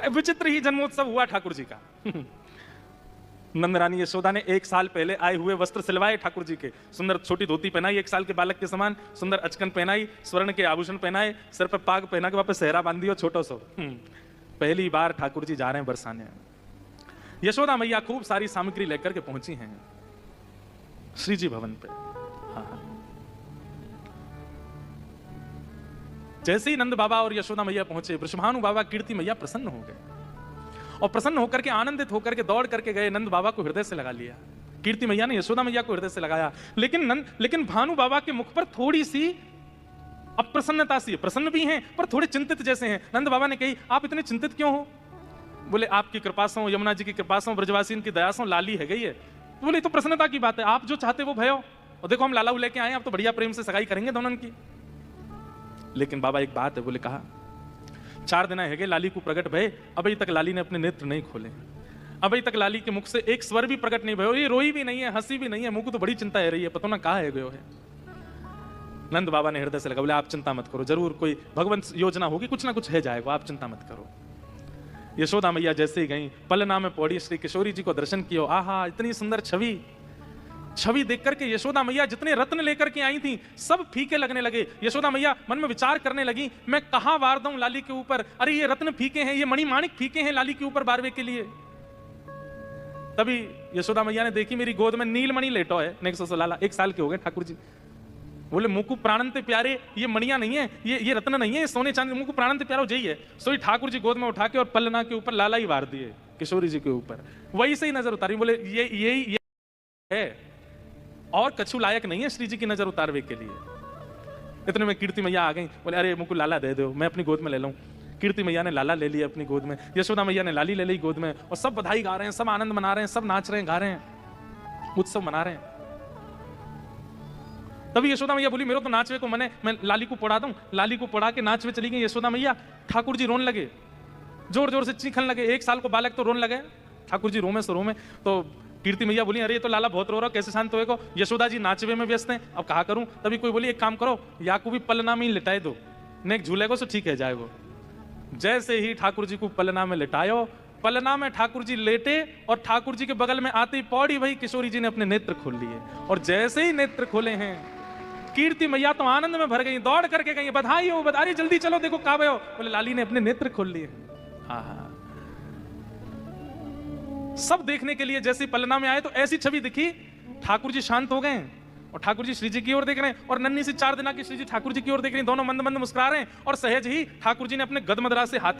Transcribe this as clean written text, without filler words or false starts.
विचित्र ही जन्मोत्सव हुआ ठाकुर जी का। नंद रानी यशोदा ने 1 साल पहले आए हुए वस्त्र सिलवाए ठाकुर जी के, सुंदर छोटी धोती पहनाई 1 साल के बालक के समान, सुंदर अचकन पहनाई, स्वर्ण के आभूषण पहनाए, सिर पर पाग पहना के वापस सेहरा बांध दियो छोटो सो। पहली बार ठाकुर जी जा रहे हैं बरसाने। यशोदा मैया खूब सारी सामग्री लेकर के पहुंची हैं श्री जी भवन पे। हाँ। जैसे ही नंद बाबा और यशोदा मैया पहुंचे, वृषभानु बाबा कीर्ति मैया प्रसन्न हो गए और प्रसन्न होकर के आनंदित होकर के दौड़ करके गए, नंद बाबा को हृदय से लगा लिया। कीर्ति मैया ने यशोदा मैया को हृदय से लगाया, लेकिन भानु बाबा के मुख पर थोड़ी सी अप्रसन्नता सी, प्रसन्न भी हैं पर थोड़े चिंतित जैसे हैं। नंद बाबा ने कही, आप इतने चिंतित क्यों हो? बोले, आपकी कृपा से, यमुना जी की कृपा से, ब्रजवासी की दया से लाली है गई है। तो बोले, तो प्रसन्नता की बात है, आप जो चाहते वो भयो। और देखो हम लाला लेके आए, आप तो बढ़िया प्रेम से सगाई करेंगे दोनों की। लेकिन बाबा एक बात है, बोले कहा 4 दिन है लाली को प्रकट भय, अभी तक लाली ने अपने नेत्र नहीं खोले, अभी तक लाली के मुख से एक स्वर भी प्रकट नहीं भयो, ये रोई भी नहीं है, हंसी भी नहीं है, मुझको तो बड़ी चिंता है रही है, पता ना कहाँ है गयो है। नंद बाबा ने हृदय से लगा, बोले आप चिंता मत करो, जरूर कोई भगवंत योजना होगी, कुछ ना कुछ है जाएगा, आप चिंता मत करो। यशोदा मैया जैसे ही गई, पलना में पौड़ी श्री किशोरी जी को दर्शन किया। आहा, इतनी सुंदर छवि देख करके यशोदा मैया जितने रत्न लेकर के आई थी सब फीके लगने लगे। यशोदा मैया मन में विचार करने लगी, मैं कहां वार दूं लाली के ऊपर, अरे ये रत्न फीके हैं, ये मणिमाणिक फीके हैं लाली के ऊपर बारवे के लिए। तभी यशोदा मैया ने देखी मेरी गोद में नीलमणि लेटो है, नेक्स्ट सो लाला 1 साल के हो गए ठाकुर जी। बोले, मुकु प्राणंत प्यारे, ये मणिया नहीं है, ये रत्न नहीं है, सोने चांदी, मुकु प्राणंत प्यारो जई है। सोई ठाकुर जी गोद में उठा के और पलना के ऊपर लाला ही वार दिए किशोरी जी के ऊपर, वही से ही नजर उतारी। बोले, ये है और कछु लायक नहीं है श्री जी की नजर उतारवे के लिए। इतने में कीर्ति मैया आ गई, बोले, अरे मुझको लाला दे दो, मैं अपनी गोद में ले लूं। कीर्ति मैया ने लाला ले लिया अपनी गोद में, यशोदा मैया ने लाली ले ली गोद में, और सब बधाई गा रहे हैं, सब आनंद मना रहे हैं, सब नाच रहे हैं, गा रहे हैं, उत्सव मना रहे हैं। तभी यशोदा मैया बोली, मेरे तो नाचवे को मने, मैं लाली को पढ़ा दूं। लाली को पढ़ा के नाचवे चली गई यशोदा मैया। ठाकुर जी रोने लगे, जोर जोर से चीखने लगे। 1 साल को बालक तो रोने लगे, ठाकुर जी रोमे से रोमे। तो कीर्ति मैया बोली, अरे ये तो लाला बहुत रो रहा, कैसे शांत होएगा? यशोदा जी नाचवे में व्यस्त हैं, अब कहा करूं? तभी कोई बोली, एक काम करो, या को भी पलना में ही लिटाए दो, नेक झूले को, सो ठीक है जाए वो। जैसे ही ठाकुर जी को पलना में लिटायो, पलना में ठाकुर जी लेटे और ठाकुर जी के बगल में आते ही पौड़ी भाई किशोरी जी ने अपने नेत्र खोल लिए। और जैसे ही नेत्र खोले हैं, कीर्ति मैया तो आनंद में भर गई, दौड़ करके गई, बधाई हो, बधाई, जल्दी चलो देखो काबे हो। बोले, लाली ने अपने नेत्र खोल लिए। हाँ, सब देखने के लिए जैसे पलना में आए तो ऐसी छवि दिखी, ठाकुर जी शांत हो गए और ठाकुर जी श्री जी की ओर देख रहे हैं, और नन्ही सी 4 दिन की श्री जी ठाकुर जी की ओर देख रही हैं, दोनों मंद मंद मुस्कुरा रहे हैं। और सहज ही ठाकुर जी ने अपने गदमदरा से हाथ